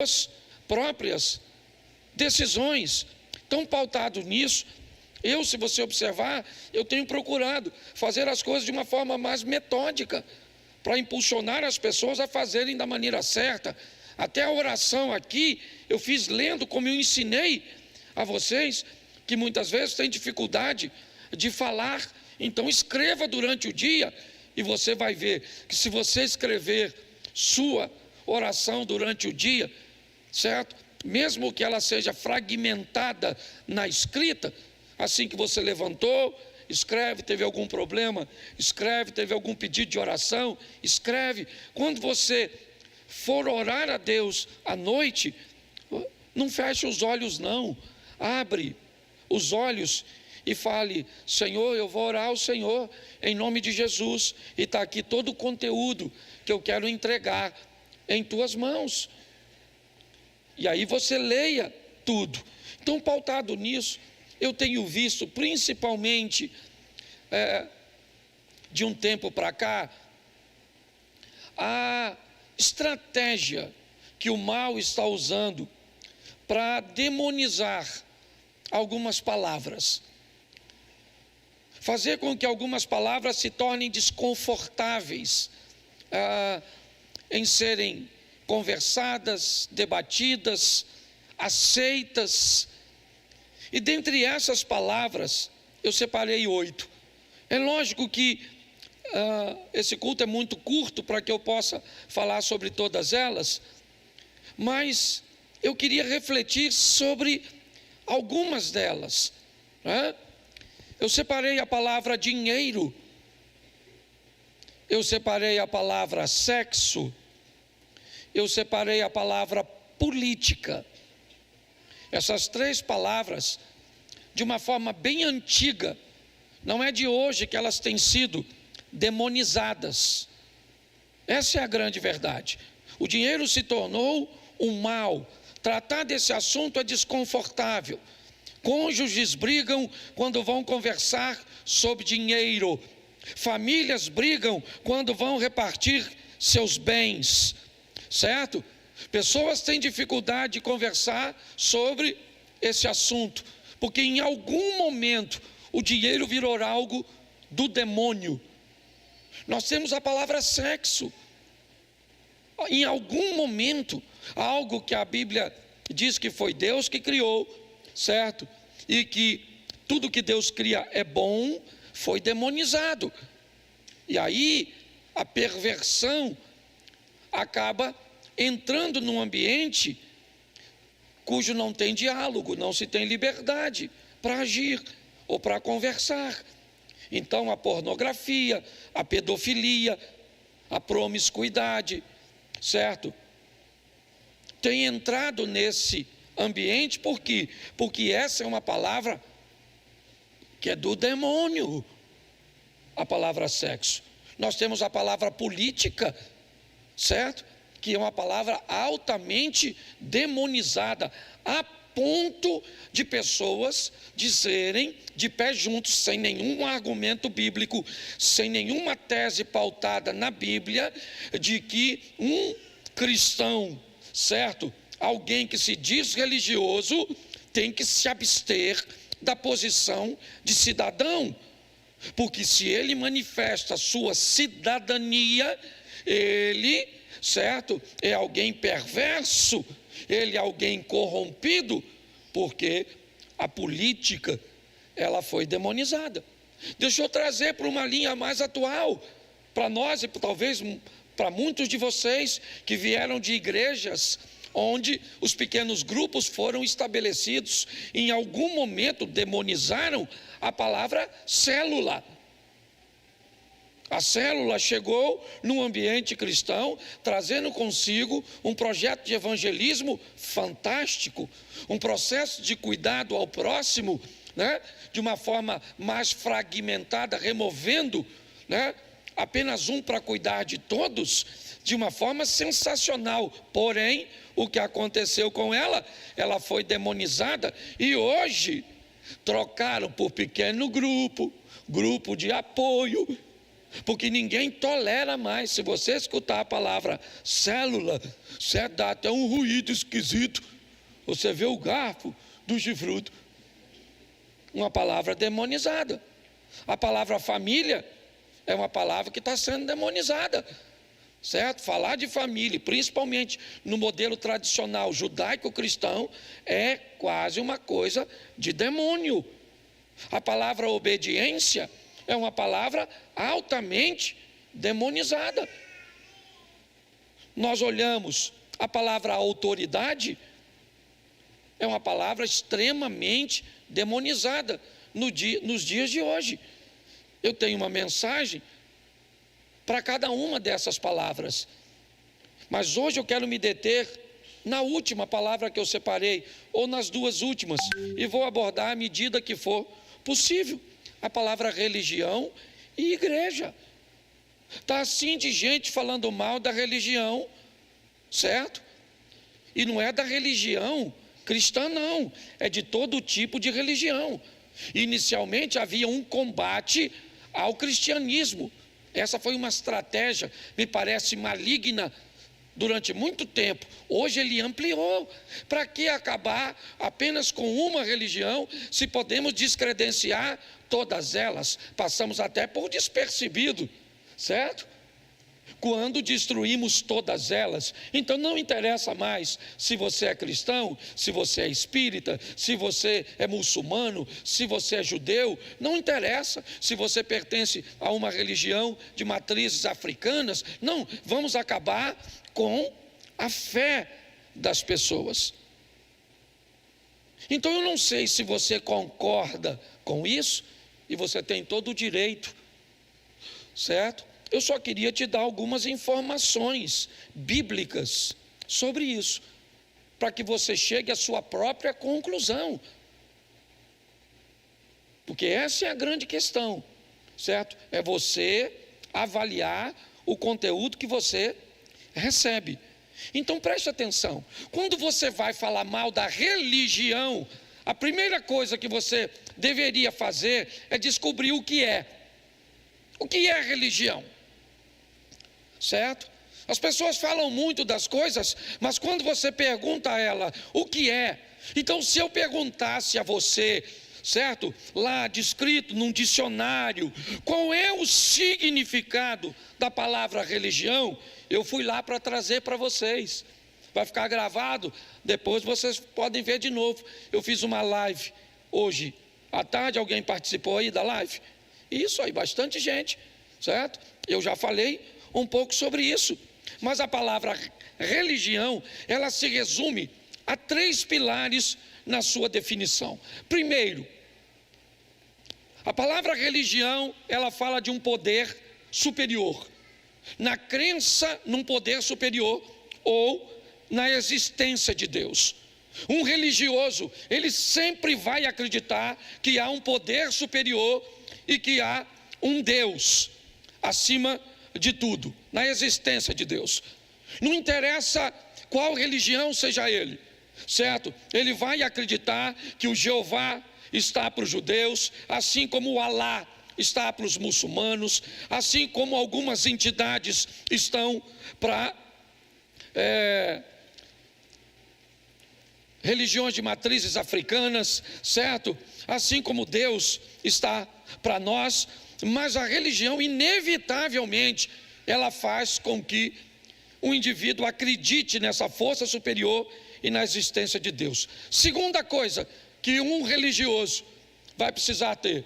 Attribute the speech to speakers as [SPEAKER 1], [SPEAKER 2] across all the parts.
[SPEAKER 1] suas próprias decisões. Então, pautado nisso, se você observar, eu tenho procurado fazer as coisas de uma forma mais metódica, para impulsionar as pessoas a fazerem da maneira certa. Até a oração aqui, eu fiz lendo, como eu ensinei a vocês, que muitas vezes tem dificuldade de falar. Então escreva durante o dia, e você vai ver que se você escrever sua oração durante o dia, certo? Mesmo que ela seja fragmentada na escrita, assim que você levantou, escreve, teve algum problema, escreve, teve algum pedido de oração, escreve. Quando você for orar a Deus à noite, não feche os olhos não, abre os olhos e fale: Senhor, eu vou orar ao Senhor em nome de Jesus, e está aqui todo o conteúdo que eu quero entregar em tuas mãos. E aí você leia tudo. Então, pautado nisso, eu tenho visto, principalmente de um tempo para cá, a estratégia que o mal está usando para demonizar algumas palavras, fazer com que algumas palavras se tornem desconfortáveis em serem conversadas, debatidas, aceitas. E dentre essas palavras, eu separei 8. É lógico que esse culto é muito curto para que eu possa falar sobre todas elas, mas eu queria refletir sobre algumas delas, né? Eu separei a palavra dinheiro, eu separei a palavra sexo, eu separei a palavra política. Essas 3 palavras, de uma forma bem antiga, não é de hoje que elas têm sido demonizadas. Essa é a grande verdade. O dinheiro se tornou um mal. Tratar desse assunto é desconfortável. Cônjuges brigam quando vão conversar sobre dinheiro. Famílias brigam quando vão repartir seus bens, certo? Pessoas têm dificuldade de conversar sobre esse assunto, porque em algum momento o dinheiro virou algo do demônio. Nós temos a palavra sexo. Em algum momento, algo que a Bíblia diz que foi Deus que criou, certo? E que tudo que Deus cria é bom, foi demonizado. E aí a perversão acaba entrando num ambiente cujo não tem diálogo, não se tem liberdade para agir ou para conversar. Então a pornografia, a pedofilia, a promiscuidade, certo? Tem entrado nesse ambiente. Por quê? Porque essa é uma palavra que é do demônio, a palavra sexo. Nós temos a palavra política, certo? Que é uma palavra altamente demonizada, a ponto de pessoas dizerem de pé juntos, sem nenhum argumento bíblico, sem nenhuma tese pautada na Bíblia, de que um cristão, certo? Alguém que se diz religioso tem que se abster da posição de cidadão, porque se ele manifesta sua cidadania, ele, certo, é alguém perverso, ele é alguém corrompido, porque a política, ela foi demonizada. Deixa eu trazer para uma linha mais atual, para nós e talvez para muitos de vocês que vieram de igrejas onde os pequenos grupos foram estabelecidos. Em algum momento demonizaram a palavra célula. A célula chegou num ambiente cristão, trazendo consigo um projeto de evangelismo fantástico, um processo de cuidado ao próximo, né, de uma forma mais fragmentada, removendo, né, apenas um para cuidar de todos, de uma forma sensacional. Porém, o que aconteceu com ela? Ela foi demonizada e hoje trocaram por pequeno grupo, grupo de apoio, Porque ninguém tolera mais. Se você escutar a palavra célula, certo? Dá até um ruído esquisito. Você vê o garfo do chifrudo. Uma palavra demonizada. A palavra família é uma palavra que está sendo demonizada, certo? Falar de família, principalmente no modelo tradicional judaico-cristão, é quase uma coisa de demônio. A palavra obediência é uma palavra altamente demonizada. Nós olhamos a palavra autoridade, é uma palavra extremamente demonizada nos dias de hoje. Eu tenho uma mensagem para cada uma dessas palavras, mas hoje eu quero me deter na última palavra que eu separei, ou nas duas últimas, e vou abordar à medida que for possível. A palavra religião e igreja. Está assim de gente falando mal da religião, certo? E não é da religião cristã, não, é de todo tipo de religião. Inicialmente havia um combate ao cristianismo. Essa foi uma estratégia, me parece maligna, durante muito tempo. Hoje ele ampliou. Para que acabar apenas com uma religião, se podemos descredenciar todas elas? Passamos até por despercebido, certo? Quando destruímos todas elas. Então não interessa mais se você é cristão, se você é espírita, se você é muçulmano, se você é judeu. Não interessa se você pertence a uma religião de matrizes africanas. Não, vamos acabar com a fé das pessoas. Então eu não sei se você concorda com isso, e você tem todo o direito, certo? Eu só queria te dar algumas informações bíblicas sobre isso, para que você chegue à sua própria conclusão. Porque essa é a grande questão, certo? É você avaliar o conteúdo que você recebe. Então preste atenção, quando você vai falar mal da religião, a primeira coisa que você deveria fazer é descobrir o que é. O que é religião? Certo? As pessoas falam muito das coisas, mas quando você pergunta a ela o que é, então se eu perguntasse a você, certo? Lá descrito num dicionário, qual é o significado da palavra religião, eu fui lá para trazer para vocês. Vai ficar gravado, depois vocês podem ver de novo. Eu fiz uma live hoje à tarde, alguém participou aí da live? Isso aí, bastante gente, certo? Eu já falei um pouco sobre isso, mas a palavra religião, ela se resume a 3 pilares na sua definição. Primeiro, a palavra religião, ela fala de um poder superior, na crença num poder superior ou na existência de Deus. Um religioso, ele sempre vai acreditar que há um poder superior e que há um Deus acima de tudo, na existência de Deus. Não interessa qual religião seja ele, certo? Ele vai acreditar que o Jeová está para os judeus, assim como o Alá está para os muçulmanos, assim como algumas entidades estão para religiões de matrizes africanas, certo? Assim como Deus está para nós. Mas a religião, inevitavelmente, ela faz com que o indivíduo acredite nessa força superior e na existência de Deus. Segunda coisa que um religioso vai precisar ter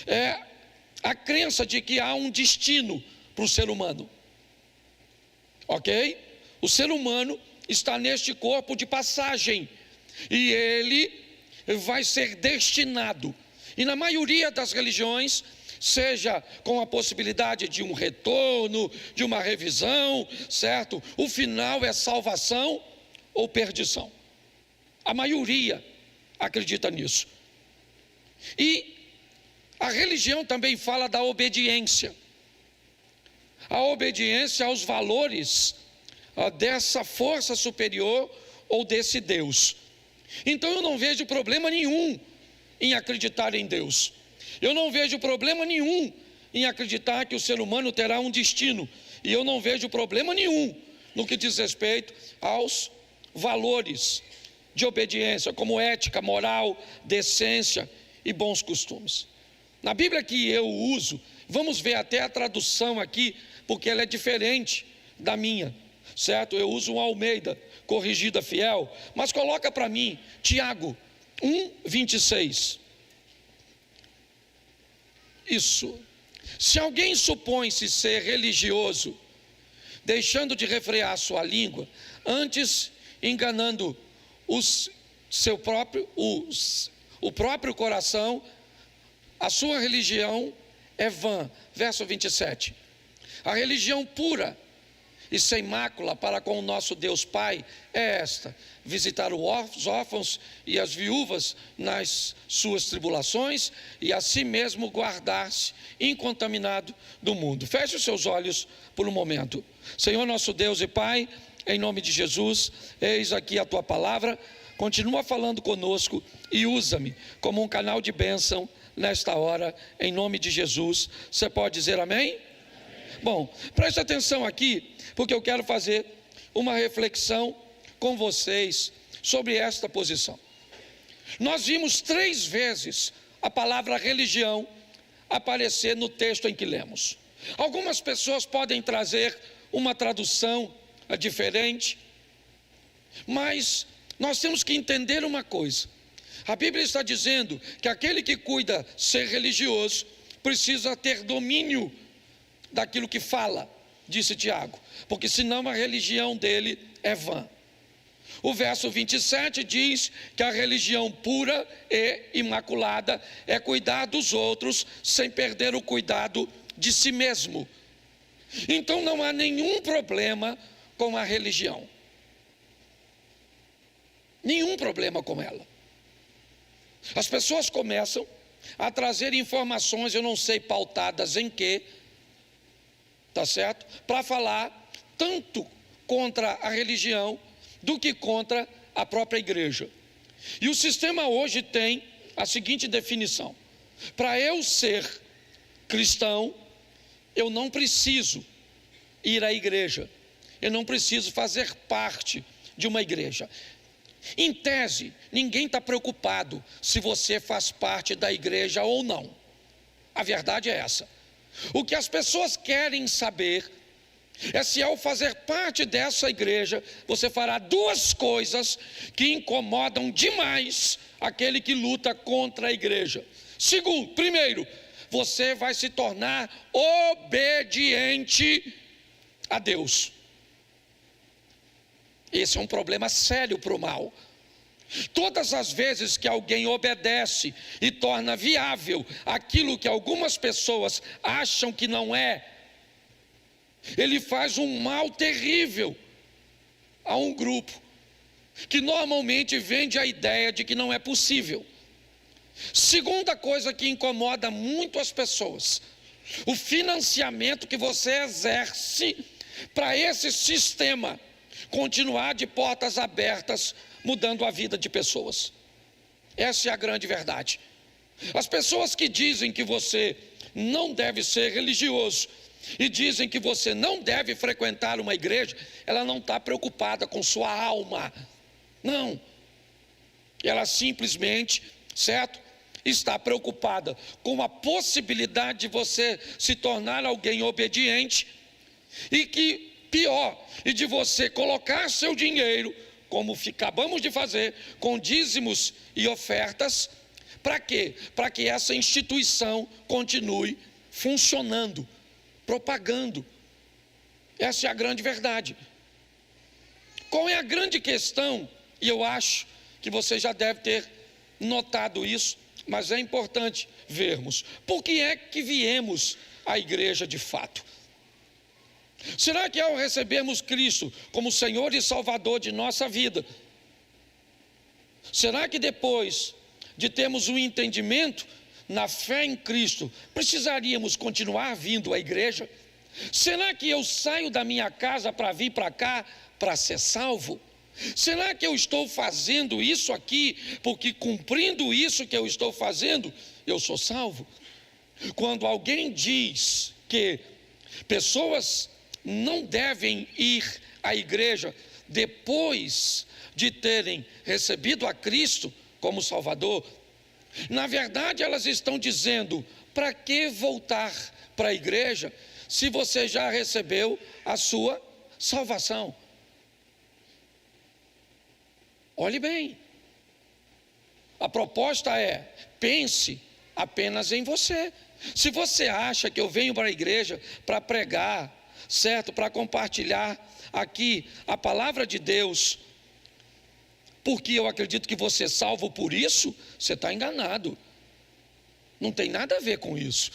[SPEAKER 1] é a crença de que há um destino para o ser humano. Ok? O ser humano está neste corpo de passagem e ele vai ser destinado. E na maioria das religiões, seja com a possibilidade de um retorno, de uma revisão, certo? O final é salvação ou perdição. A maioria acredita nisso. E a religião também fala da obediência. A obediência aos valores dessa força superior ou desse Deus. Então eu não vejo problema nenhum em acreditar em Deus. Eu não vejo problema nenhum em acreditar que o ser humano terá um destino, e eu não vejo problema nenhum no que diz respeito aos valores de obediência, como ética, moral, decência e bons costumes. Na Bíblia que eu uso, vamos ver até a tradução aqui, porque ela é diferente da minha, certo? Eu uso um Almeida, corrigida fiel, mas coloca para mim, Tiago 1:26. Isso. Se alguém supõe-se ser religioso, deixando de refrear sua língua, antes enganando o próprio coração, a sua religião é vã. Verso 27. A religião pura e sem mácula para com o nosso Deus Pai é esta: visitar os órfãos e as viúvas nas suas tribulações, e a si mesmo guardar-se incontaminado do mundo. Feche os seus olhos por um momento. Senhor nosso Deus e Pai, em nome de Jesus, eis aqui a Tua palavra, continua falando conosco e usa-me como um canal de bênção nesta hora, em nome de Jesus. Você pode dizer amém? Amém. Bom, preste atenção aqui, porque eu quero fazer uma reflexão com vocês sobre esta posição. Nós vimos 3 vezes a palavra religião aparecer no texto em que lemos. Algumas pessoas podem trazer uma tradução diferente, mas nós temos que entender uma coisa. A Bíblia está dizendo que aquele que cuida ser religioso precisa ter domínio daquilo que fala, disse Tiago, porque senão a religião dele é vã. O verso 27 diz que a religião pura e imaculada é cuidar dos outros sem perder o cuidado de si mesmo. Então não há nenhum problema com a religião. Nenhum problema com ela. As pessoas começam a trazer informações, eu não sei pautadas em quê, tá certo? Para falar tanto contra a religião do que contra a própria igreja. E o sistema hoje tem a seguinte definição: para eu ser cristão, eu não preciso ir à igreja, eu não preciso fazer parte de uma igreja. Em tese, ninguém está preocupado se você faz parte da igreja ou não. A verdade é essa. O que as pessoas querem saber é se ao fazer parte dessa igreja, você fará 2 coisas que incomodam demais aquele que luta contra a igreja. Segundo, primeiro, você vai se tornar obediente a Deus. Esse é um problema sério para o mal. Todas as vezes que alguém obedece e torna viável aquilo que algumas pessoas acham que não é, ele faz um mal terrível a um grupo que normalmente vende a ideia de que não é possível. Segunda coisa que incomoda muito as pessoas: o financiamento que você exerce para esse sistema continuar de portas abertas, mudando a vida de pessoas. Essa é a grande verdade. As pessoas que dizem que você não deve ser religioso e dizem que você não deve frequentar uma igreja, ela não está preocupada com sua alma, não. Ela simplesmente, certo, está preocupada com a possibilidade de você se tornar alguém obediente e que, pior, e de você colocar seu dinheiro, como acabamos de fazer, com dízimos e ofertas. Para quê? Para que essa instituição continue funcionando, propagando. Essa é a grande verdade. Qual é a grande questão? E eu acho que você já deve ter notado isso, mas é importante vermos. Por que é que viemos à igreja de fato? Será que ao recebermos Cristo como Senhor e Salvador de nossa vida, será que depois de termos um entendimento na fé em Cristo, precisaríamos continuar vindo à igreja? Será que eu saio da minha casa para vir para cá para ser salvo? Será que eu estou fazendo isso aqui porque cumprindo isso que eu estou fazendo, eu sou salvo? Quando alguém diz que pessoas não devem ir à igreja depois de terem recebido a Cristo como Salvador, na verdade elas estão dizendo: para que voltar para a igreja se você já recebeu a sua salvação? Olhe bem, a proposta é: pense apenas em você. Se você acha que eu venho para a igreja para pregar, certo, para compartilhar aqui a palavra de Deus, porque eu acredito que você é salvo por isso, você está enganado. Não tem nada a ver com isso.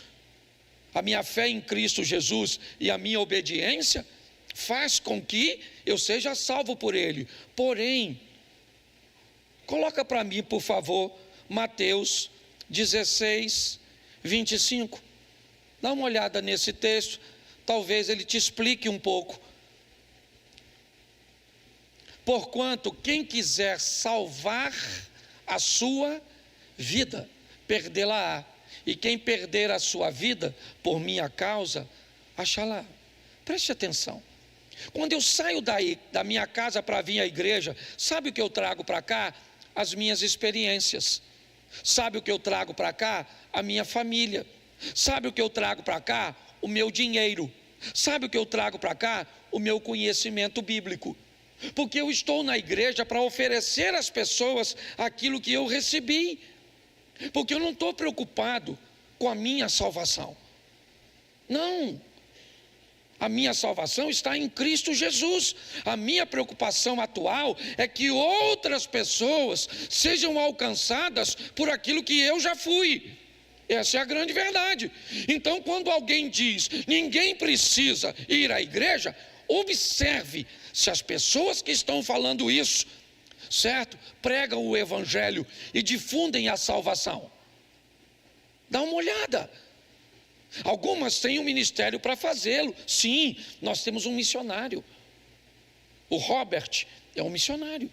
[SPEAKER 1] A minha fé em Cristo Jesus e a minha obediência faz com que eu seja salvo por Ele. Porém, coloca para mim, por favor, Mateus 16, 25. Dá uma olhada nesse texto, talvez ele te explique um pouco. Porquanto quem quiser salvar a sua vida, perdê-la-á. E quem perder a sua vida por minha causa, achá-la. Preste atenção. Quando eu saio da minha casa para vir à igreja, sabe o que eu trago para cá? As minhas experiências. Sabe o que eu trago para cá? A minha família. Sabe o que eu trago para cá? O meu dinheiro. Sabe o que eu trago para cá? O meu conhecimento bíblico. Porque eu estou na igreja para oferecer às pessoas aquilo que eu recebi. Porque eu não estou preocupado com a minha salvação. Não. A minha salvação está em Cristo Jesus. A minha preocupação atual é que outras pessoas sejam alcançadas por aquilo que eu já fui. Essa é a grande verdade. Então, quando alguém diz: ninguém precisa ir à igreja, observe se as pessoas que estão falando isso, certo, pregam o evangelho e difundem a salvação. Dá uma olhada. Algumas têm um ministério para fazê-lo. Sim, nós temos um missionário. O Robert é um missionário.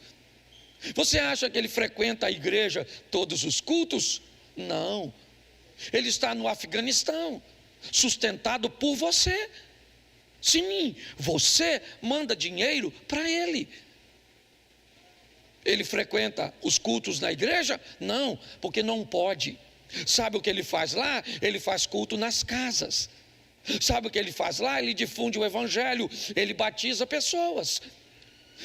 [SPEAKER 1] Você acha que ele frequenta a igreja todos os cultos? Não. Ele está no Afeganistão, sustentado por você. Sim, você manda dinheiro para ele. Ele frequenta os cultos na igreja? Não, porque não pode. Sabe o que ele faz lá? Ele faz culto nas casas. Sabe o que ele faz lá? Ele difunde o evangelho, ele batiza pessoas.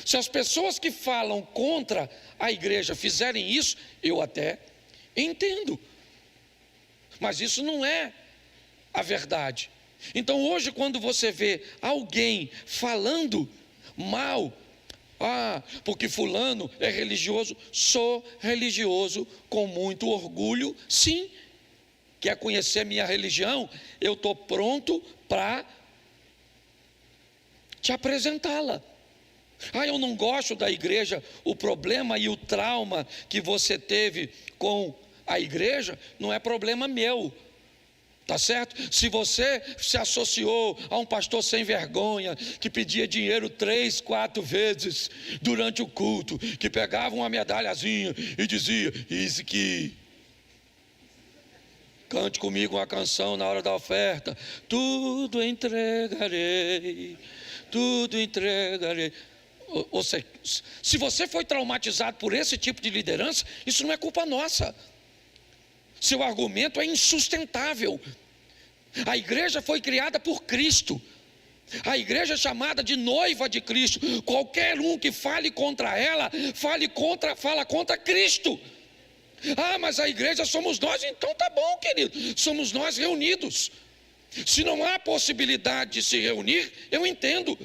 [SPEAKER 1] Se as pessoas que falam contra a igreja fizerem isso, eu até entendo. Mas isso não é a verdade. Então hoje, quando você vê alguém falando mal, porque fulano é religioso, sou religioso com muito orgulho, sim. Quer conhecer minha religião? Eu estou pronto para te apresentá-la. Eu não gosto da igreja. O problema e o trauma que você teve com a igreja não é problema meu. Tá certo? Se você se associou a um pastor sem vergonha, que pedia dinheiro 3, 4 vezes durante o culto, que pegava uma medalhazinha e dizia: isso que cante comigo uma canção na hora da oferta, tudo entregarei, tudo entregarei. Ou seja, se você foi traumatizado por esse tipo de liderança, isso não é culpa nossa. Seu argumento é insustentável. A igreja foi criada por Cristo. A igreja é chamada de noiva de Cristo. Qualquer um que fale contra ela, fala contra Cristo. Mas a igreja somos nós. Então tá bom, querido, somos nós reunidos. Se não há possibilidade de se reunir, eu entendo.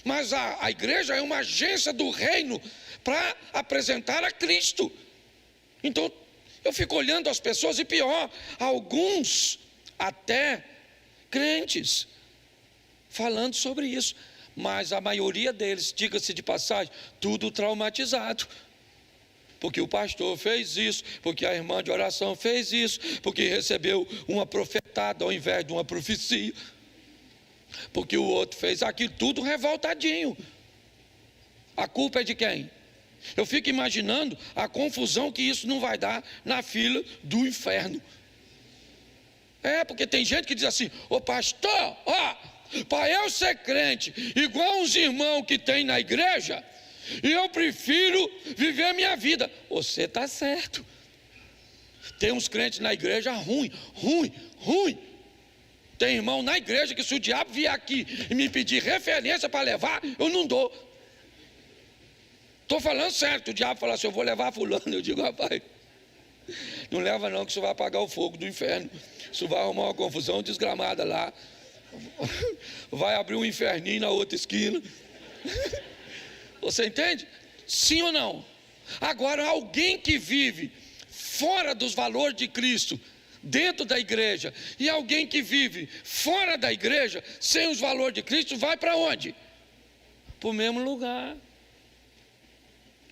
[SPEAKER 1] Mas a igreja é uma agência do reino para apresentar a Cristo. Então eu fico olhando as pessoas, e pior, alguns até crentes falando sobre isso, mas a maioria deles, diga-se de passagem, tudo traumatizado, porque o pastor fez isso, porque a irmã de oração fez isso, porque recebeu uma profetada ao invés de uma profecia, porque o outro fez aquilo, tudo revoltadinho. A culpa é de quem? Eu fico imaginando a confusão que isso não vai dar na fila do inferno. Porque tem gente que diz assim: ô pastor, para eu ser crente igual uns irmãos que tem na igreja, eu prefiro viver a minha vida. Você está certo. Tem uns crentes na igreja ruim. Tem irmão na igreja que se o diabo vier aqui e me pedir referência para levar, eu não dou. Estou falando certo. O diabo fala assim: eu vou levar fulano. Eu digo: rapaz, não leva não, que isso vai apagar o fogo do inferno. Isso vai arrumar uma confusão desgramada lá. Vai abrir um inferninho na outra esquina. Você entende? Sim ou não? Agora, alguém que vive fora dos valores de Cristo, dentro da igreja, e alguém que vive fora da igreja, sem os valores de Cristo, vai para onde? Para o mesmo lugar.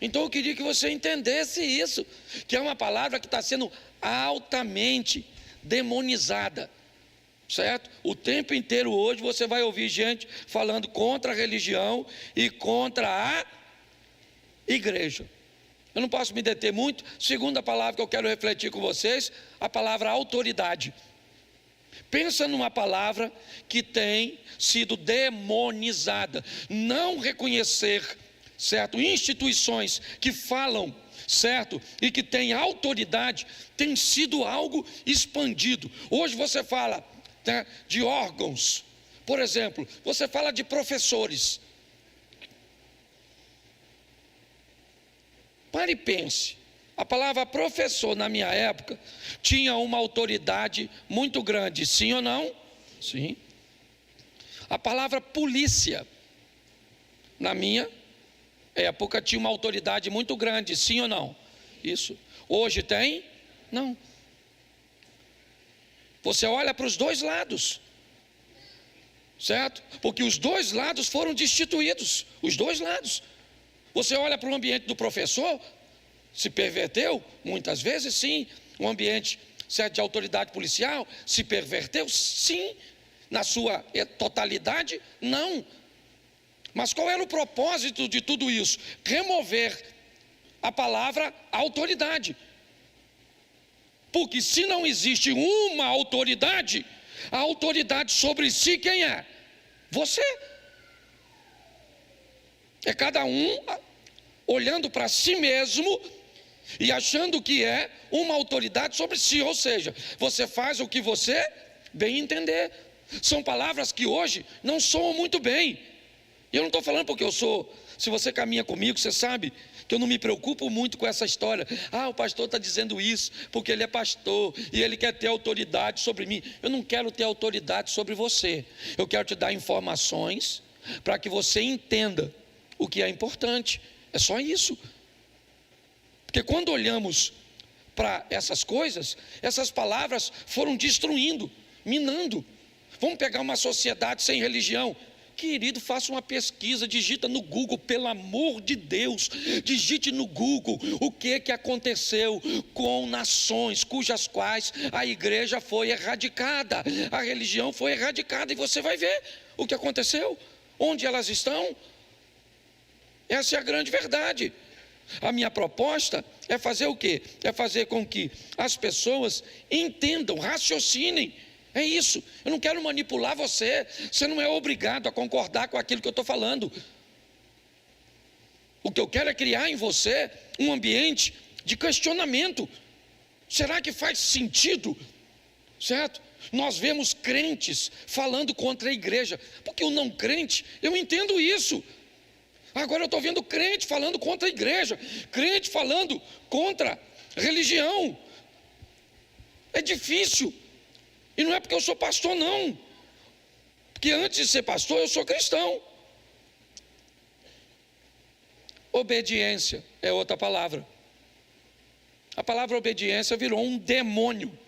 [SPEAKER 1] Então eu queria que você entendesse isso, que é uma palavra que está sendo altamente demonizada, certo? O tempo inteiro hoje você vai ouvir gente falando contra a religião e contra a igreja. Eu não posso me deter muito. Segunda palavra que eu quero refletir com vocês, a palavra autoridade. Pensa numa palavra que tem sido demonizada. Não reconhecer, certo, instituições que falam, certo, e que têm autoridade, tem sido algo expandido. Hoje você fala, né, de órgãos. Por exemplo, você fala de professores. Pare e pense. A palavra professor na minha época tinha uma autoridade muito grande, sim ou não? Sim. A palavra polícia na minha época tinha uma autoridade muito grande, sim ou não? Isso. Hoje tem? Não. Você olha para os dois lados, certo? Porque os dois lados foram destituídos, os dois lados. Você olha para o ambiente do professor, se perverteu? Muitas vezes sim. O ambiente, certo, de autoridade policial se perverteu? Sim. Na sua totalidade? Não. Mas qual era o propósito de tudo isso? Remover a palavra autoridade. Porque se não existe uma autoridade, a autoridade sobre si quem é? Você. É cada um olhando para si mesmo e achando que é uma autoridade sobre si. Ou seja, você faz o que você bem entender. São palavras que hoje não soam muito bem. E eu não estou falando porque eu sou. Se você caminha comigo, você sabe que eu não me preocupo muito com essa história. O pastor está dizendo isso porque ele é pastor e ele quer ter autoridade sobre mim. Eu não quero ter autoridade sobre você. Eu quero te dar informações para que você entenda o que é importante. É só isso. Porque quando olhamos para essas coisas, essas palavras foram destruindo, minando. Vamos pegar uma sociedade sem religião. Querido, faça uma pesquisa, digita no Google, pelo amor de Deus, digite no Google o que aconteceu com nações cujas quais a igreja foi erradicada, a religião foi erradicada, e você vai ver o que aconteceu, onde elas estão. Essa é a grande verdade. A minha proposta é fazer o quê? É fazer com que as pessoas entendam, raciocinem. É isso. Eu não quero manipular você. Você não é obrigado a concordar com aquilo que eu estou falando. O que eu quero é criar em você um ambiente de questionamento. Será que faz sentido? Certo? Nós vemos crentes falando contra a igreja. Porque o não crente, eu entendo isso. Agora eu estou vendo crente falando contra a igreja, crente falando contra a religião. É difícil. E não é porque eu sou pastor, não. Porque antes de ser pastor, eu sou cristão. Obediência é outra palavra. A palavra obediência virou um demônio.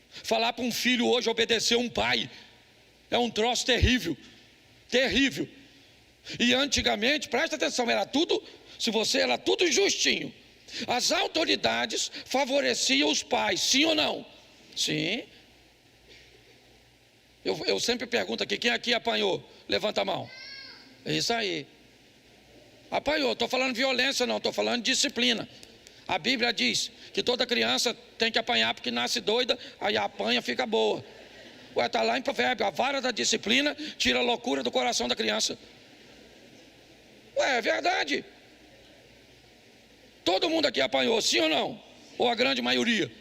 [SPEAKER 1] Falar para um filho hoje obedecer um pai é um troço terrível. Terrível. E antigamente, presta atenção, era tudo justinho. As autoridades favoreciam os pais, sim ou não? Sim. Eu sempre pergunto aqui, quem aqui apanhou? Levanta a mão. É isso aí. Apanhou, estou falando violência não, estou falando disciplina. A Bíblia diz que toda criança tem que apanhar porque nasce doida, aí apanha, fica boa. Ué, está lá em Provérbio, a vara da disciplina tira a loucura do coração da criança. Ué, é verdade. Todo mundo aqui apanhou, sim ou não? Ou a grande maioria?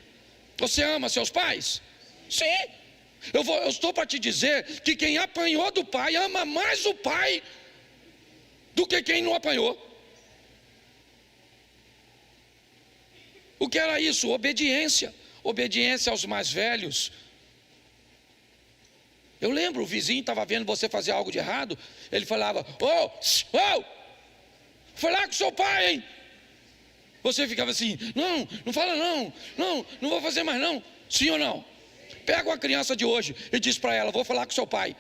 [SPEAKER 1] Você ama seus pais? Sim. Eu estou para te dizer que quem apanhou do pai ama mais o pai do que quem não apanhou. O que era isso? Obediência. Obediência aos mais velhos. Eu lembro, o vizinho estava vendo você fazer algo de errado, ele falava: foi lá com seu pai, hein? Você ficava assim: não fala não vou fazer mais não. Sim ou não? Pega uma criança de hoje e diz para ela: vou falar com seu pai.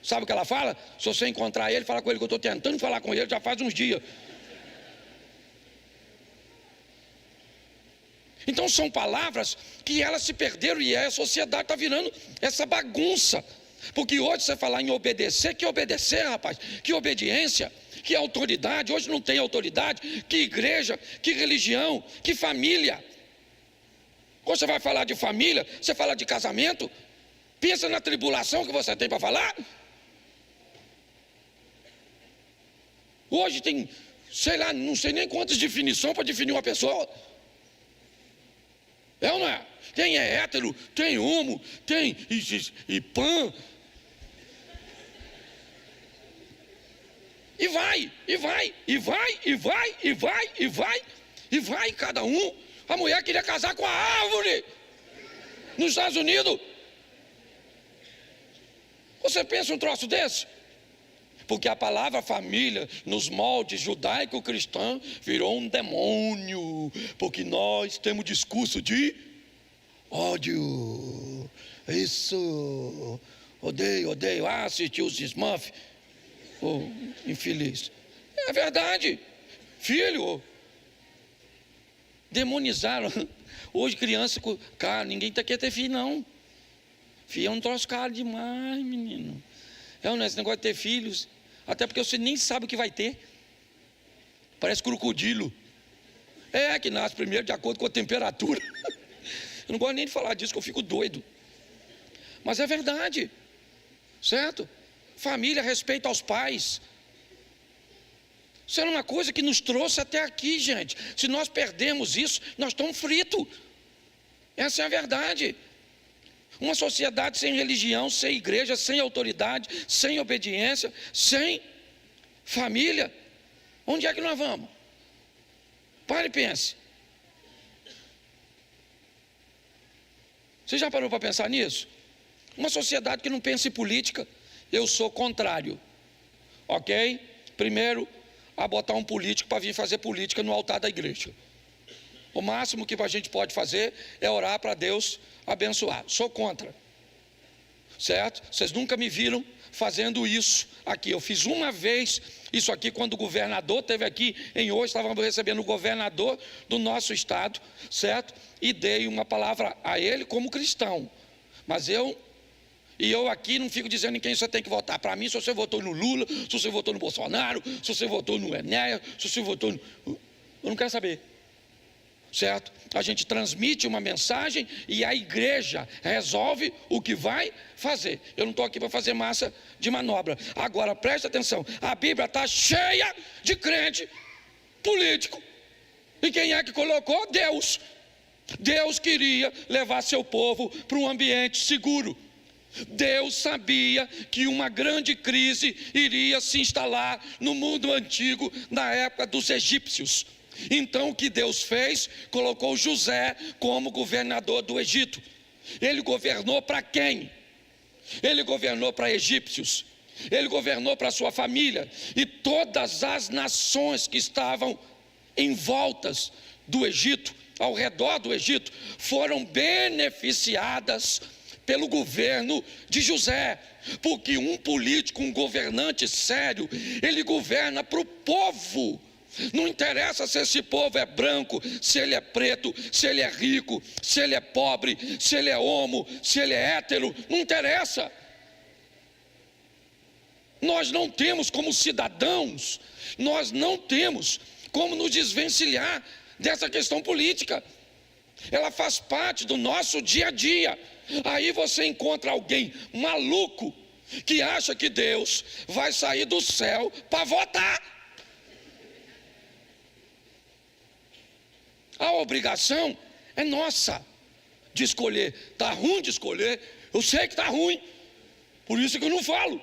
[SPEAKER 1] Sabe o que ela fala? Se você encontrar ele, fala com ele que eu estou tentando falar com ele já faz uns dias. Então são palavras que elas se perderam e a sociedade está virando essa bagunça. Porque hoje você falar em obedecer, que obedecer, rapaz? Que obediência, que autoridade? Hoje não tem autoridade. Que igreja, que religião, que família. Quando você vai falar de família, você fala de casamento, pensa na tribulação que você tem para falar. Hoje tem, sei lá, não sei nem quantas definições para definir uma pessoa. É ou não é? Tem hétero, tem homo, tem e pan. E vai, cada um. A mulher queria casar com a árvore nos Estados Unidos. Você pensa um troço desse? Porque a palavra família, nos moldes judaico-cristão, virou um demônio. Porque nós temos discurso de ódio. Isso. Odeio. Assisti os Smurfs. Oh, infeliz. É verdade. Filho. Demonizaram. Hoje criança, cara, ninguém quer ter filho não. Filho é um troço caro demais, menino. Esse negócio de ter filhos, até porque você nem sabe o que vai ter. Parece crocodilo. Que nasce primeiro de acordo com a temperatura. Eu não gosto nem de falar disso, que eu fico doido. Mas é verdade. Certo? Família, respeito aos pais. Isso era uma coisa que nos trouxe até aqui, gente. Se nós perdemos isso, nós estamos fritos. Essa é a verdade. Uma sociedade sem religião, sem igreja, sem autoridade, sem obediência, sem família. Onde é que nós vamos? Pare e pense. Você já parou para pensar nisso? Uma sociedade que não pensa em política, eu sou contrário. Ok? Primeiro, a botar um político para vir fazer política no altar da igreja. O máximo que a gente pode fazer é orar para Deus abençoar. Sou contra. Certo? Vocês nunca me viram fazendo isso aqui. Eu fiz uma vez isso aqui quando o governador esteve aqui em hoje, estávamos recebendo o governador do nosso estado, certo? E dei uma palavra a ele como cristão. Mas eu aqui não fico dizendo em quem você tem que votar. Para mim, se você votou no Lula, se você votou no Bolsonaro, se você votou no Enéas, se você votou no... Eu não quero saber. Certo? A gente transmite uma mensagem e a igreja resolve o que vai fazer. Eu não estou aqui para fazer massa de manobra. Agora, preste atenção. A Bíblia está cheia de crente político. E quem é que colocou? Deus. Deus queria levar seu povo para um ambiente seguro. Deus sabia que uma grande crise iria se instalar no mundo antigo, na época dos egípcios. Então o que Deus fez? Colocou José como governador do Egito. Ele governou para quem? Ele governou para egípcios. Ele governou para sua família. E todas as nações que estavam em voltas do Egito, ao redor do Egito, foram beneficiadas pelo governo de José, porque um político, um governante sério, ele governa para o povo. Não interessa se esse povo é branco, se ele é preto, se ele é rico, se ele é pobre, se ele é homo, se ele é hétero, não interessa. Nós não temos como cidadãos, nós não temos como nos desvencilhar dessa questão política. ela faz parte do nosso dia a dia. Aí você encontra alguém maluco que acha que Deus vai sair do céu para votar. A obrigação é nossa de escolher. Está ruim de escolher, eu sei que está ruim, por isso que eu não falo.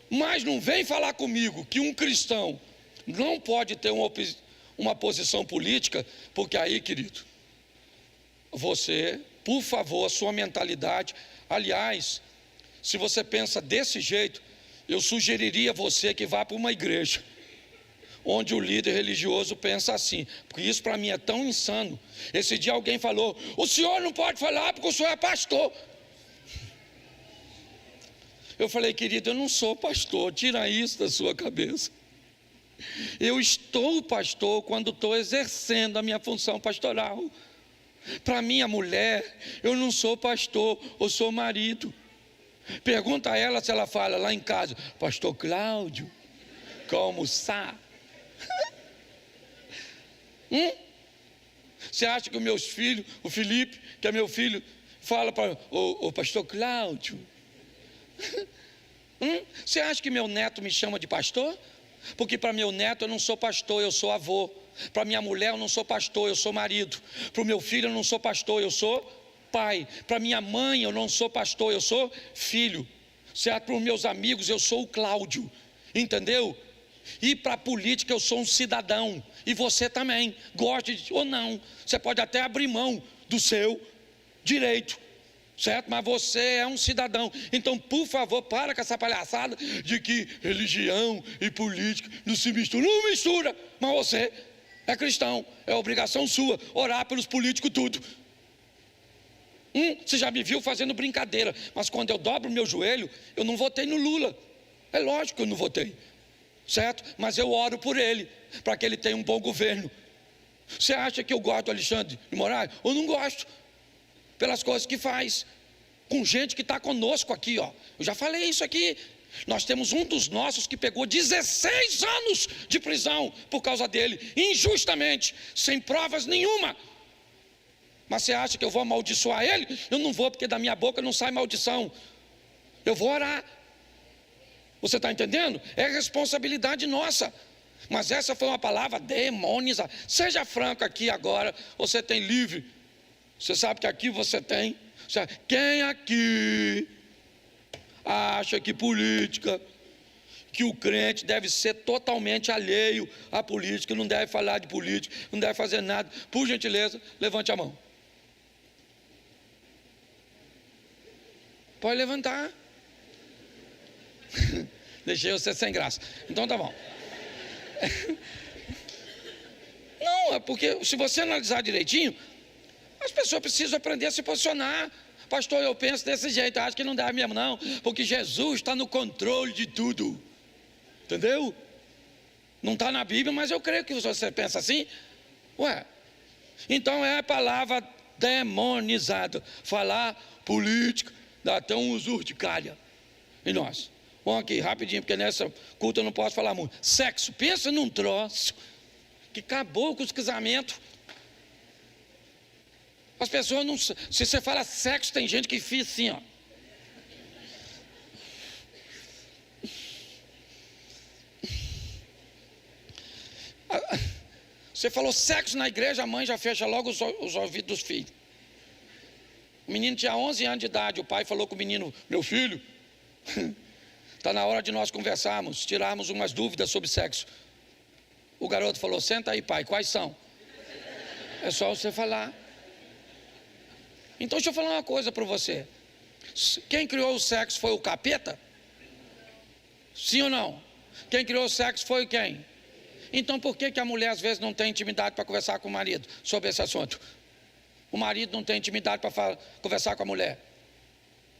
[SPEAKER 1] Mas não vem falar comigo que um cristão não pode ter uma posição política, porque aí, querido, você, por favor, a sua mentalidade, aliás, se você pensa desse jeito, eu sugeriria você que vá para uma igreja onde o líder religioso pensa assim, porque isso para mim é tão insano. Esse dia alguém falou: o senhor não pode falar porque o senhor é pastor. Eu falei: querido, eu não sou pastor, tira isso da sua cabeça. Eu estou pastor quando estou exercendo a minha função pastoral. Para minha mulher, eu não sou pastor, eu sou marido. Pergunta a ela se ela fala lá em casa: pastor Cláudio, quer almoçar? Você acha que os meus filhos, o Felipe, que é meu filho, fala para o pastor Cláudio? Você acha que meu neto me chama de pastor? Porque para meu neto eu não sou pastor, eu sou avô. Para minha mulher eu não sou pastor, eu sou marido. Para o meu filho eu não sou pastor, eu sou pai. Para minha mãe eu não sou pastor, eu sou filho. Certo? Para os meus amigos eu sou o Cláudio. Entendeu? E para a política eu sou um cidadão. E você também, goste ou não. Você pode até abrir mão do seu direito, certo? Mas você é um cidadão. Então, por favor, para com essa palhaçada de que religião e política não se misturam. Não mistura, mas você é cristão. É obrigação sua orar pelos políticos tudo. Você já me viu fazendo brincadeira, mas quando eu dobro o meu joelho, eu não votei no Lula. É lógico que eu não votei, certo? Mas eu oro por ele, para que ele tenha um bom governo. Você acha que eu gosto do Alexandre de Moraes? Eu não gosto, pelas coisas que faz, com gente que está conosco aqui, ó. Eu já falei isso aqui. Nós temos um dos nossos que pegou 16 anos de prisão por causa dele, injustamente, sem provas nenhuma. Mas você acha que eu vou amaldiçoar ele? Eu não vou, porque da minha boca não sai maldição. Eu vou orar. Você está entendendo? É responsabilidade nossa. Mas essa foi uma palavra demoniza. Seja franco aqui agora, você tem livre. Você sabe que aqui você tem. Quem aqui acha que política, que o crente deve ser totalmente alheio à política, não deve falar de política, não deve fazer nada? Por gentileza, levante a mão. Pode levantar. Deixei você sem graça. Então tá bom. Não, é porque se você analisar direitinho, as pessoas precisam aprender a se posicionar. Pastor, eu penso desse jeito, acho que não dá mesmo não, porque Jesus está no controle de tudo. Entendeu? Não está na Bíblia, mas eu creio que você pensa assim. Ué, então é a palavra demonizada. Falar política dá até um urticária em nós. Vamos aqui, rapidinho, porque nessa culto eu não posso falar muito. Sexo, pensa num troço que acabou com os casamentos. As pessoas não... Se você fala sexo, tem gente que fica assim, ó. Você falou sexo na igreja, a mãe já fecha logo os ouvidos dos filhos. O menino tinha 11 anos de idade, o pai falou com o menino: meu filho, está na hora de nós conversarmos, tirarmos umas dúvidas sobre sexo. O garoto falou: senta aí, pai, quais são? É só você falar. Então deixa eu falar uma coisa para você. Quem criou o sexo foi o capeta? Sim ou não? Quem criou o sexo foi quem? Então por que a mulher às vezes não tem intimidade para conversar com o marido sobre esse assunto? O marido não tem intimidade para conversar com a mulher.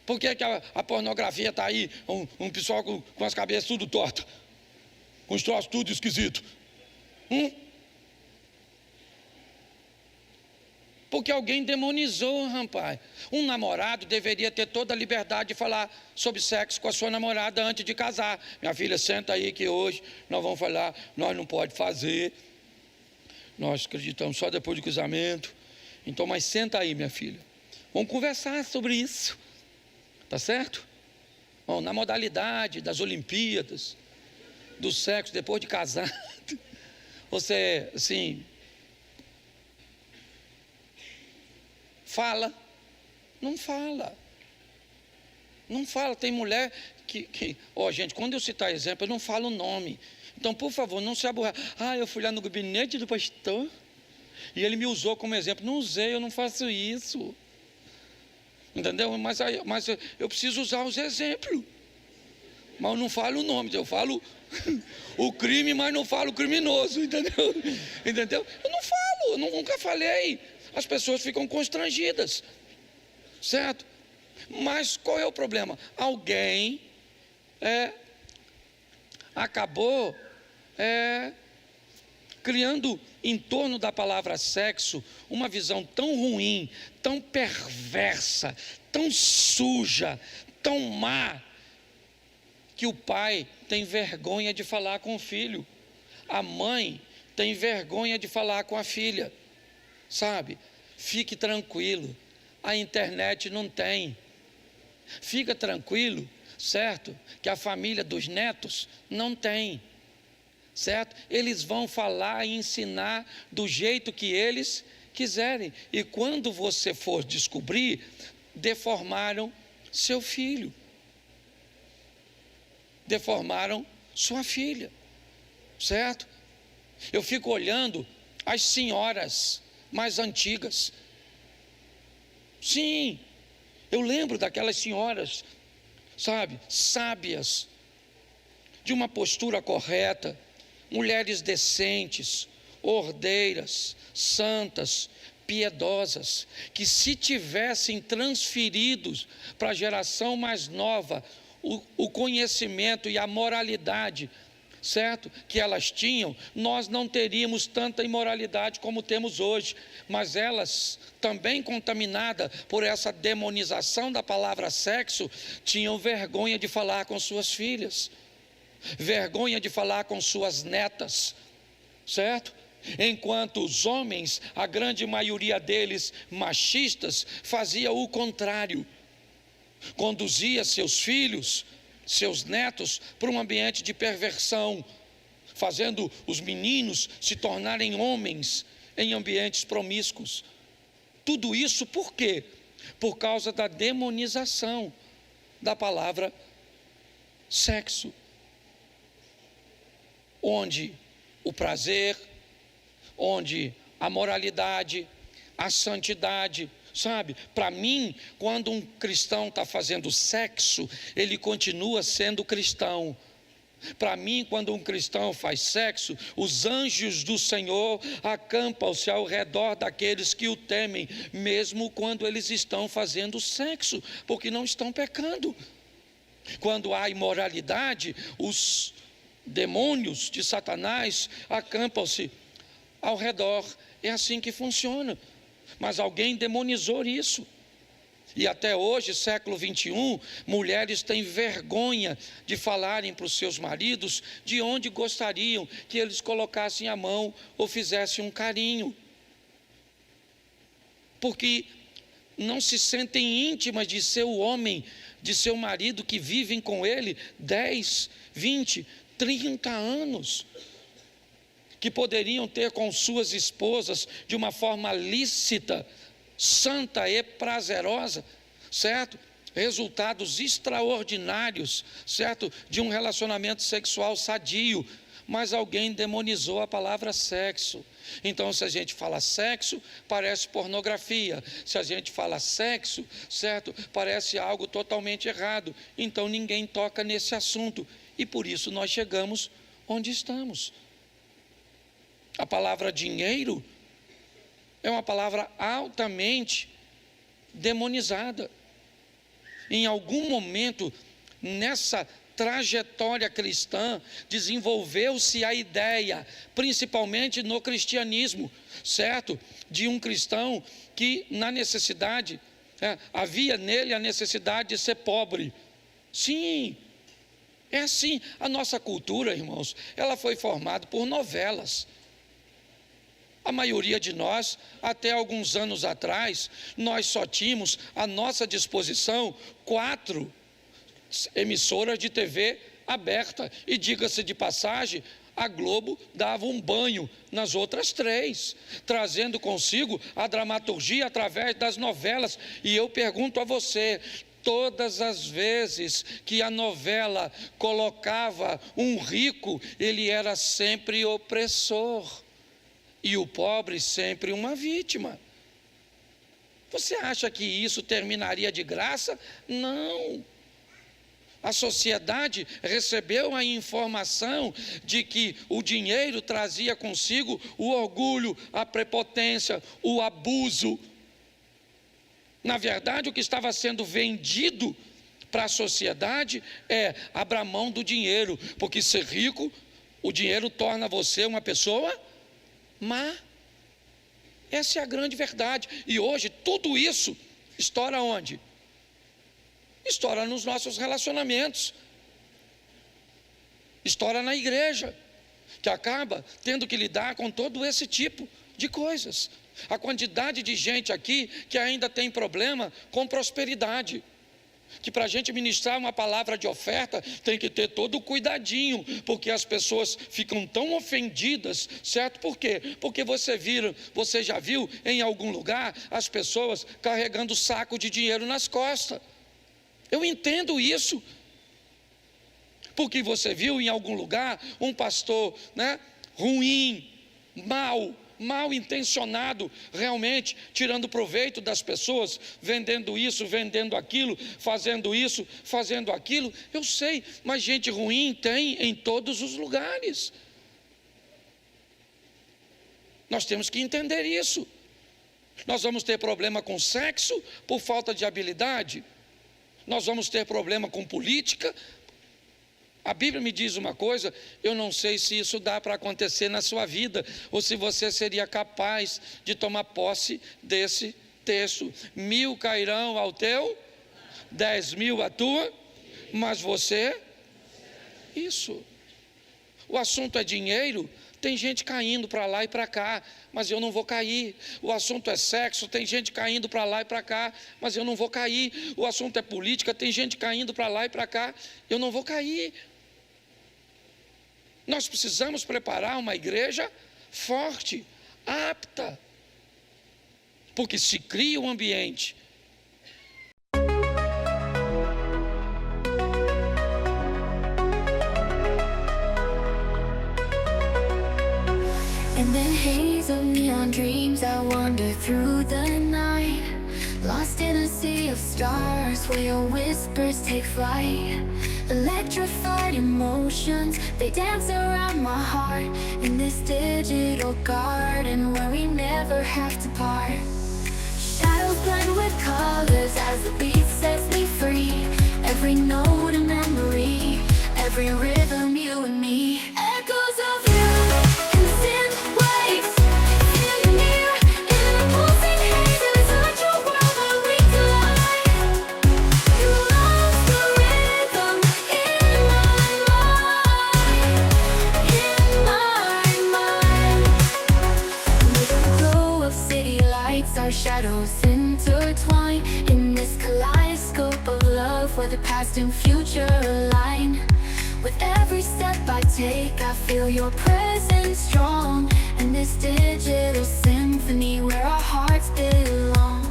[SPEAKER 1] Por que a pornografia está aí, um pessoal com as cabeças tudo tortas, com os troços tudo esquisito? Porque alguém demonizou, rapaz. Um namorado deveria ter toda a liberdade de falar sobre sexo com a sua namorada antes de casar. Minha filha, senta aí que hoje nós vamos falar, nós não pode fazer. nós acreditamos só depois do casamento. Então, mas senta aí, minha filha, vamos conversar sobre isso, tá certo? Bom, na modalidade das Olimpíadas, do sexo depois de casado, você, assim, fala, não fala, tem mulher gente, quando eu citar exemplo, eu não falo o nome, então, por favor, não se aborra, eu fui lá no gabinete do pastor, e ele me usou como exemplo, não usei, eu não faço isso, entendeu? Mas eu preciso usar os exemplos, mas eu não falo o nome, eu falo o crime, mas não falo o criminoso, entendeu? Eu não falo, eu nunca falei, as pessoas ficam constrangidas, certo? Mas qual é o problema? Alguém acabou criando em torno da palavra sexo uma visão tão ruim, tão perversa, tão suja, tão má, que o pai tem vergonha de falar com o filho, a mãe tem vergonha de falar com a filha, sabe? Fique tranquilo, a internet não tem, fica tranquilo, certo? Que a família dos netos não tem, certo? Eles vão falar e ensinar do jeito que eles quiserem, e quando você for descobrir, deformaram seu filho, deformaram sua filha, certo? Eu fico olhando as senhoras mais antigas, sim, eu lembro daquelas senhoras, sabe, sábias, de uma postura correta, mulheres decentes, ordeiras, santas, piedosas, que se tivessem transferidos para a geração mais nova o conhecimento e a moralidade, certo? Que elas tinham, nós não teríamos tanta imoralidade como temos hoje, mas elas, também contaminadas por essa demonização da palavra sexo, tinham vergonha de falar com suas filhas, vergonha de falar com suas netas, certo? Enquanto os homens, a grande maioria deles machistas, fazia o contrário, conduzia seus filhos, seus netos para um ambiente de perversão, fazendo os meninos se tornarem homens em ambientes promíscuos. Tudo isso por quê? Por causa da demonização da palavra sexo, onde o prazer, onde a moralidade, a santidade, sabe, para mim, quando um cristão está fazendo sexo, ele continua sendo cristão. Para mim, quando um cristão faz sexo, os anjos do Senhor acampam-se ao redor daqueles que o temem, mesmo quando eles estão fazendo sexo, porque não estão pecando. Quando há imoralidade, os demônios de Satanás acampam-se ao redor. É assim que funciona. Mas alguém demonizou isso, e até hoje, século 21, mulheres têm vergonha de falarem para os seus maridos de onde gostariam que eles colocassem a mão ou fizessem um carinho, porque não se sentem íntimas de seu homem, de seu marido, que vivem com ele 10, 20, 30 anos, que poderiam ter com suas esposas de uma forma lícita, santa e prazerosa, certo? Resultados extraordinários, certo? De um relacionamento sexual sadio, mas alguém demonizou a palavra sexo. Então, se a gente fala sexo, parece pornografia. Se a gente fala sexo, certo? Parece algo totalmente errado. Então, ninguém toca nesse assunto, e por isso nós chegamos onde estamos. A palavra dinheiro é uma palavra altamente demonizada. Em algum momento, nessa trajetória cristã, desenvolveu-se a ideia, principalmente no cristianismo, certo? De um cristão que, na necessidade, havia nele a necessidade de ser pobre. Sim, é assim. A nossa cultura, irmãos, ela foi formada por novelas. A maioria de nós, até alguns anos atrás, nós só tínhamos à nossa disposição 4 emissoras de TV aberta. E diga-se de passagem, a Globo dava um banho nas outras 3, trazendo consigo a dramaturgia através das novelas. E eu pergunto a você, todas as vezes que a novela colocava um rico, ele era sempre opressor, e o pobre sempre uma vítima. Você acha que isso terminaria de graça? Não. A sociedade recebeu a informação de que o dinheiro trazia consigo o orgulho, a prepotência, o abuso. Na verdade, o que estava sendo vendido para a sociedade é abra mão do dinheiro, porque ser rico, o dinheiro torna você uma pessoa má. Essa é a grande verdade. E hoje tudo isso estoura onde? Estoura nos nossos relacionamentos, estoura na igreja, que acaba tendo que lidar com todo esse tipo de coisas. A quantidade de gente aqui que ainda tem problema com prosperidade, que para a gente ministrar uma palavra de oferta tem que ter todo o cuidadinho, porque as pessoas ficam tão ofendidas, certo? Por quê? Porque você já viu em algum lugar as pessoas carregando saco de dinheiro nas costas. Eu entendo isso, porque você viu em algum lugar um pastor, ruim, mal intencionado, realmente tirando proveito das pessoas, vendendo isso, vendendo aquilo, fazendo isso, fazendo aquilo. Eu sei, mas gente ruim tem em todos os lugares. Nós temos que entender isso. Nós vamos ter problema com sexo por falta de habilidade. Nós vamos ter problema com política. A Bíblia me diz uma coisa, eu não sei se isso dá para acontecer na sua vida, ou se você seria capaz de tomar posse desse texto. 1000 cairão ao teu, 10.000 à tua, mas você, isso. O assunto é dinheiro, tem gente caindo para lá e para cá, mas eu não vou cair. O assunto é sexo, tem gente caindo para lá e para cá, mas eu não vou cair. O assunto é política, tem gente caindo para lá e para cá, eu não vou cair. Nós precisamos preparar uma igreja forte, apta, porque se cria um ambiente.
[SPEAKER 2] In the haze of neon dreams, I wander through the night, lost in a sea of stars where your whispers take flight. Electrified emotions, they dance around my heart, in this digital garden where we never have to part. Shadows blend with colors as the beat sets me free. Every note a memory, every rhythm you and me. Echoes of you in synth waves, feel you near in the pulsing haze. It's such a world where we collide. You lost the rhythm in my mind. With the glow of city lights, our shadows intertwine in this kaleidoscope of love where the past and future align. With every step I take, I feel your presence strong, in this digital symphony where our hearts belong.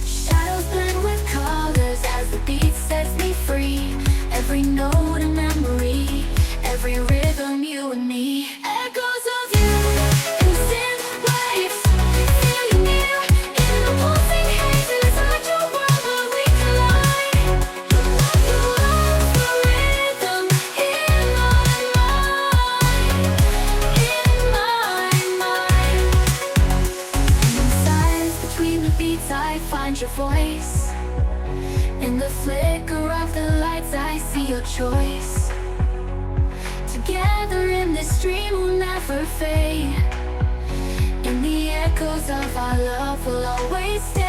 [SPEAKER 2] Shadows blend with colors as the beat sets me free. Every note a memory, every rhythm you and me. Echoes of you in synth waves, feel you near in the pulsing haze. It's such a world where we collide. You lost the rhythm in my mind. And in silence between the beats, I find your voice. In the flicker of the lights, I see your choice. Together in this dream we'll never fade. In the echoes of our love, we'll always stay.